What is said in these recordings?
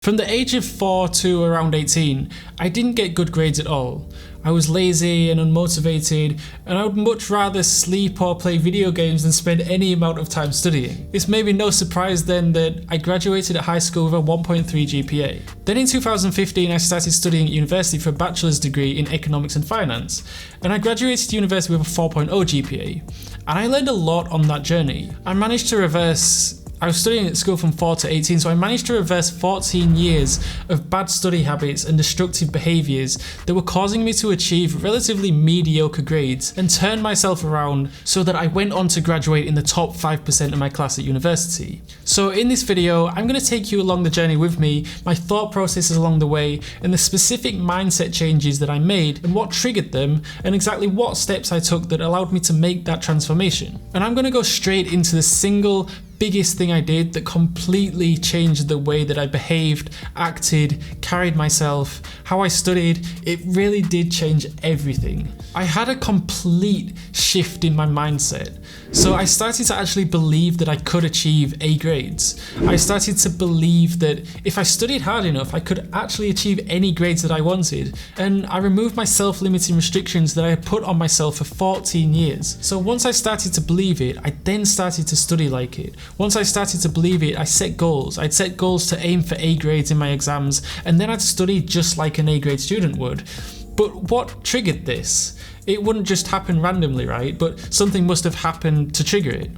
From the age of 4 to around 18, I didn't get good grades at all. I was lazy and unmotivated, and I would much rather sleep or play video games than spend any amount of time studying. It's maybe no surprise then that I graduated at high school with a 1.3 GPA. Then in 2015 I started studying at university for a bachelor's degree in economics and finance, and I graduated university with a 4.0 GPA. And I learned a lot on that journey. I was studying at school from 4 to 18, so I managed to reverse 14 years of bad study habits and destructive behaviours that were causing me to achieve relatively mediocre grades and turn myself around so that I went on to graduate in the top 5% of my class at university. So in this video, I'm going to take you along the journey with me, my thought processes along the way, and the specific mindset changes that I made and what triggered them, and exactly what steps I took that allowed me to make that transformation. And I'm going to go straight into the single biggest thing I did that completely changed the way that I behaved, acted, carried myself, how I studied. It really did change everything. I had a complete shift in my mindset. So I started to actually believe that I could achieve A grades. I started to believe that if I studied hard enough, I could actually achieve any grades that I wanted. And I removed my self-limiting restrictions that I had put on myself for 14 years. So once I started to believe it, I then started to study like it. Once I started to believe it, I set goals. I'd set goals to aim for A grades in my exams, and then I'd study just like an A grade student would. But what triggered this? It wouldn't just happen randomly, right? But something must have happened to trigger it.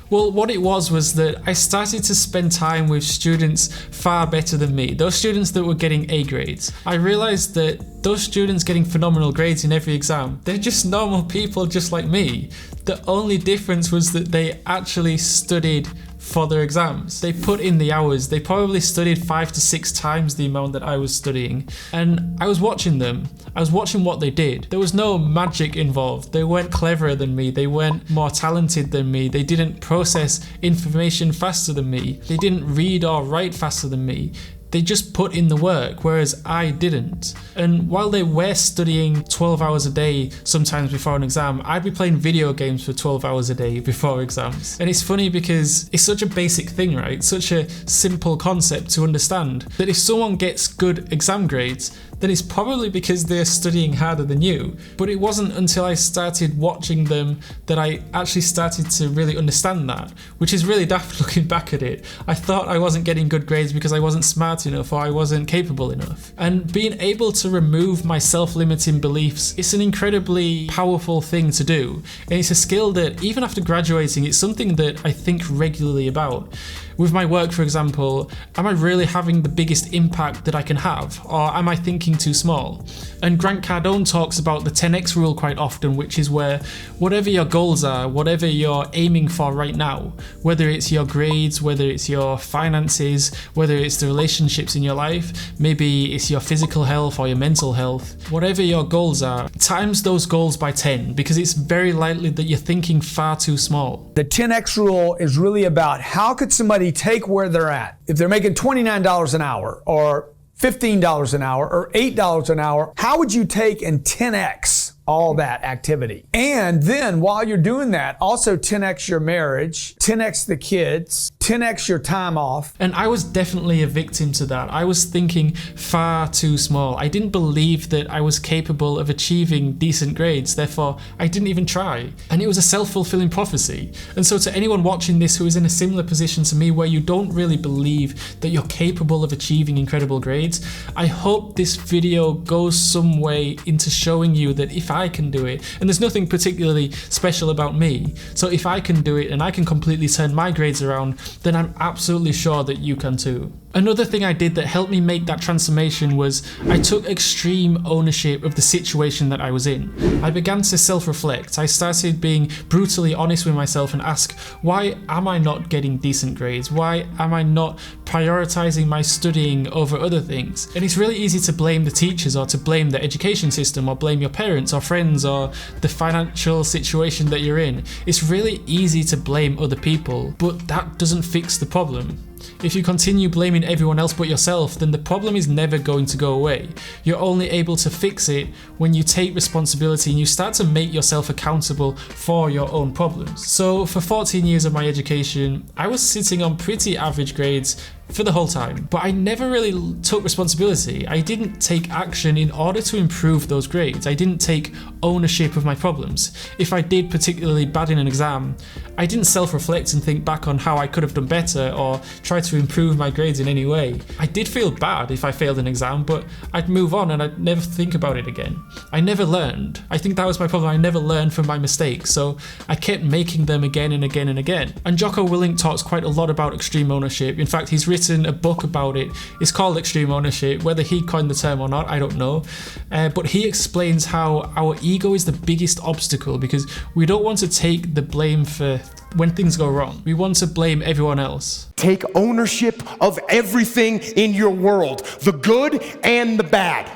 Well, what it was that I started to spend time with students far better than me, those students that were getting A grades. I realized that those students getting phenomenal grades in every exam, they're just normal people just like me. The only difference was that they actually studied for their exams. They put in the hours. They probably studied 5 to 6 times the amount that I was studying. And I was watching them. I was watching what they did. There was no magic involved. They weren't cleverer than me. They weren't more talented than me. They didn't process information faster than me. They didn't read or write faster than me. They just put in the work, whereas I didn't. And while they were studying 12 hours a day, sometimes before an exam, I'd be playing video games for 12 hours a day before exams. And it's funny because it's such a basic thing, right? Such a simple concept to understand, that if someone gets good exam grades, then it's probably because they're studying harder than you. But it wasn't until I started watching them that I actually started to really understand that, which is really daft looking back at it. I thought I wasn't getting good grades because I wasn't smart enough or I wasn't capable enough. And being able to remove my self-limiting beliefs, it's an incredibly powerful thing to do. And it's a skill that even after graduating, it's something that I think regularly about. With my work, for example, am I really having the biggest impact that I can have, or am I thinking too small? And Grant Cardone talks about the 10x rule quite often, which is where whatever your goals are, whatever you're aiming for right now, whether it's your grades, whether it's your finances, whether it's the relationships in your life, maybe it's your physical health or your mental health, whatever your goals are, times those goals by 10, because it's very likely that you're thinking far too small. The 10x rule is really about how could somebody take where they're at. If they're making $29 an hour or $15 an hour or $8 an hour, how would you take and 10x all that activity? And then while you're doing that, also 10x your marriage, 10x the kids, 10x your time off. And I was definitely a victim to that. I was thinking far too small. I didn't believe that I was capable of achieving decent grades, therefore I didn't even try. And it was a self-fulfilling prophecy. And so to anyone watching this who is in a similar position to me where you don't really believe that you're capable of achieving incredible grades, I hope this video goes some way into showing you that if I can do it, and there's nothing particularly special about me, so if I can do it and I can completely turn my grades around, then I'm absolutely sure that you can too. Another thing I did that helped me make that transformation was I took extreme ownership of the situation that I was in. I began to self-reflect. I started being brutally honest with myself and ask, why am I not getting decent grades? Why am I not prioritizing my studying over other things? And it's really easy to blame the teachers or to blame the education system or blame your parents or friends or the financial situation that you're in. It's really easy to blame other people, but that doesn't fix the problem. If you continue blaming everyone else but yourself, then the problem is never going to go away. You're only able to fix it when you take responsibility and you start to make yourself accountable for your own problems. So for 14 years of my education, I was sitting on pretty average grades for the whole time. But I never really took responsibility. I didn't take action in order to improve those grades. I didn't take ownership of my problems. If I did particularly bad in an exam, I didn't self-reflect and think back on how I could have done better or try to improve my grades in any way. I did feel bad if I failed an exam, but I'd move on and I'd never think about it again. I never learned. I think that was my problem. I never learned from my mistakes, so I kept making them again and again and again. And Jocko Willink talks quite a lot about extreme ownership. In fact, he's written a book about it. It's called Extreme Ownership. Whether he coined the term or not, I don't know. But he explains how our ego is the biggest obstacle because we don't want to take the blame for when things go wrong. We want to blame everyone else. Take ownership of everything in your world, the good and the bad.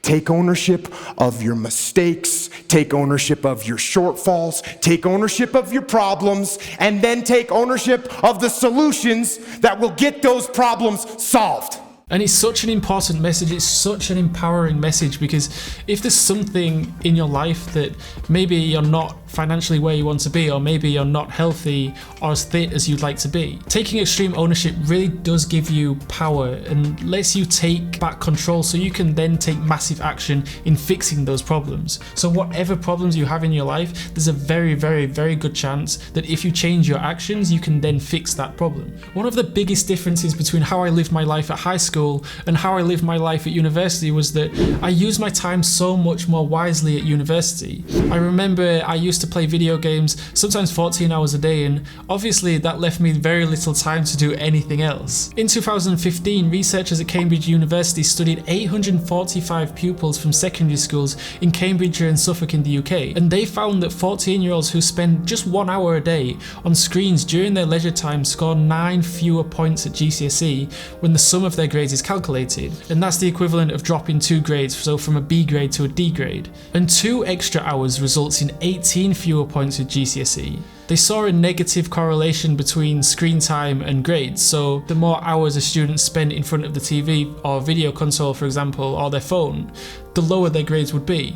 Take ownership of your mistakes, take ownership of your shortfalls, take ownership of your problems, and then take ownership of the solutions that will get those problems solved. And it's such an important message, it's such an empowering message, because if there's something in your life that maybe you're not financially where you want to be, or maybe you're not healthy or as fit as you'd like to be, taking extreme ownership really does give you power and lets you take back control so you can then take massive action in fixing those problems. So whatever problems you have in your life, there's a very, very, very good chance that if you change your actions, you can then fix that problem. One of the biggest differences between how I lived my life at high school and how I lived my life at university was that I used my time so much more wisely at university. I remember I used to play video games, sometimes 14 hours a day, and obviously that left me very little time to do anything else. In 2015, researchers at Cambridge University studied 845 pupils from secondary schools in Cambridgeshire and Suffolk in the UK, and they found that 14-year-olds who spend just 1 hour a day on screens during their leisure time score 9 fewer points at GCSE when the sum of their grades is calculated, and that's the equivalent of dropping 2 grades, so from a B grade to a D grade. And 2 extra hours results in 18 fewer points at GCSE. They saw a negative correlation between screen time and grades, so the more hours a student spent in front of the TV or video console, for example, or their phone, the lower their grades would be.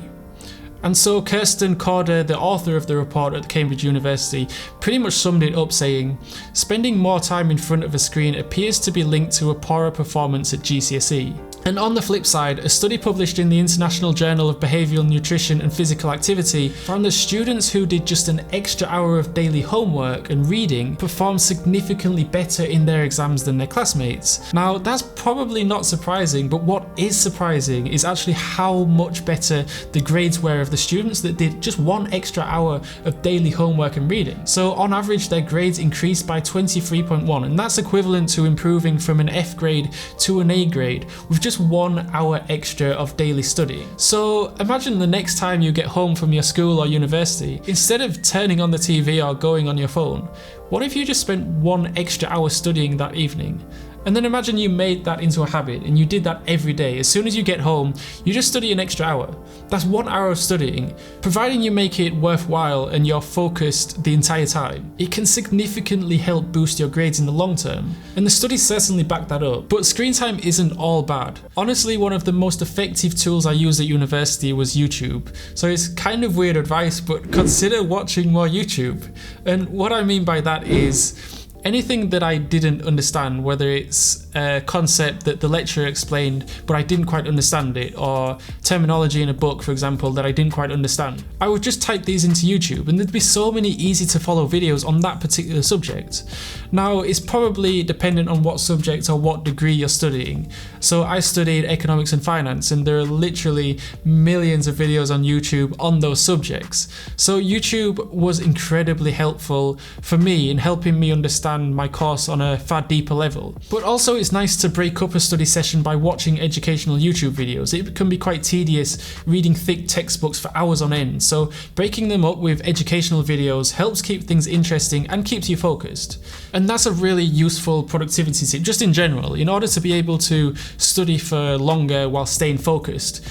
And so Kirsten Corder, the author of the report at Cambridge University, pretty much summed it up saying, spending more time in front of a screen appears to be linked to a poorer performance at GCSE. And on the flip side, a study published in the International Journal of Behavioural Nutrition and Physical Activity found that students who did just an extra hour of daily homework and reading performed significantly better in their exams than their classmates. Now, that's probably not surprising, but what is surprising is actually how much better the grades were of the students that did just 1 extra hour of daily homework and reading. So on average, their grades increased by 23.1, and that's equivalent to improving from an F grade to an A grade with just 1 hour extra of daily studying. So imagine the next time you get home from your school or university, instead of turning on the TV or going on your phone, what if you just spent 1 extra hour studying that evening? And then imagine you made that into a habit and you did that every day. As soon as you get home, you just study an extra hour. That's 1 hour of studying. Providing you make it worthwhile and you're focused the entire time, it can significantly help boost your grades in the long term. And the studies certainly back that up. But screen time isn't all bad. Honestly, one of the most effective tools I used at university was YouTube. So it's kind of weird advice, but consider watching more YouTube. And what I mean by that is, anything that I didn't understand, whether it's a concept that the lecturer explained but I didn't quite understand it, or terminology in a book, for example, that I didn't quite understand, I would just type these into YouTube and there'd be so many easy to follow videos on that particular subject. Now, it's probably dependent on what subject or what degree you're studying. So I studied economics and finance, and there are literally millions of videos on YouTube on those subjects. So YouTube was incredibly helpful for me in helping me understand my course on a far deeper level. But also it's nice to break up a study session by watching educational YouTube videos. It can be quite tedious reading thick textbooks for hours on end, so breaking them up with educational videos helps keep things interesting and keeps you focused. And that's a really useful productivity tip, just in general. In order to be able to study for longer while staying focused,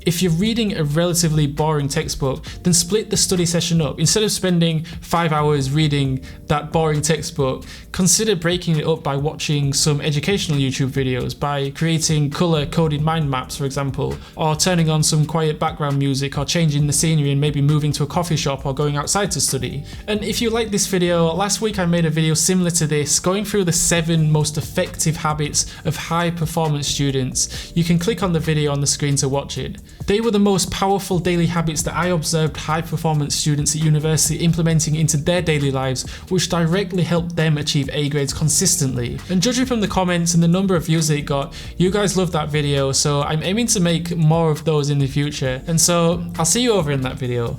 if you're reading a relatively boring textbook, then split the study session up. Instead of spending 5 hours reading that boring textbook, consider breaking it up by watching some educational YouTube videos, by creating color-coded mind maps, for example, or turning on some quiet background music, or changing the scenery and maybe moving to a coffee shop or going outside to study. And if you like this video, last week I made a video similar to this, going through the 7 most effective habits of high-performance students. You can click on the video on the screen to watch it. They were the most powerful daily habits that I observed high-performance students at university implementing into their daily lives, which directly helped them achieve A grades consistently. And judging from the comments and the number of views that it got, you guys loved that video, so I'm aiming to make more of those in the future. And so I'll see you over in that video.